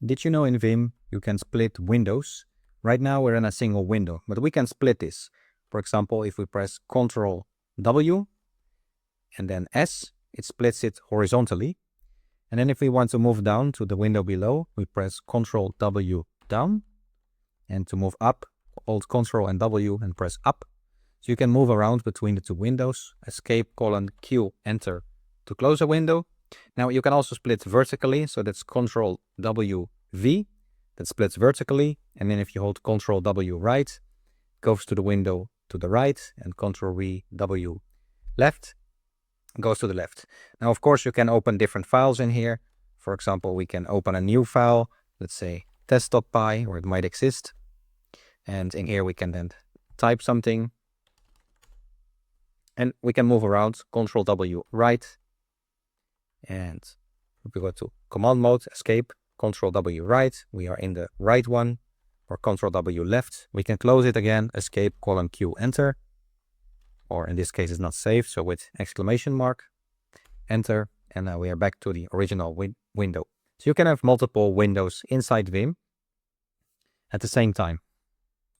Did you know in Vim you can split windows? Right now we're in a single window, but we can split this. For example, if we press Ctrl W and then S, it splits it horizontally. And then if we want to move down to the window below, we press Ctrl W down. And to move up, hold Ctrl and W and press up. So you can move around between the two windows. Escape, Q, Enter to close a window. Now you can also split vertically, so that's Ctrl W V, that splits vertically, and then if you hold Ctrl W right, goes to the window to the right, and Ctrl V W left goes to the left. Now of course you can open different files in here. For example, we can open a new file, let's say test.py, or it might exist, and in here we can then type something, and we can move around. Ctrl W right, and if we go to command mode, escape, Ctrl W right, we are in the right one, or Ctrl W left. We can close it again, escape, Q, enter, or in this case it's not saved, so with exclamation mark, enter, and now we are back to the original window. So you can have multiple windows inside Vim at the same time.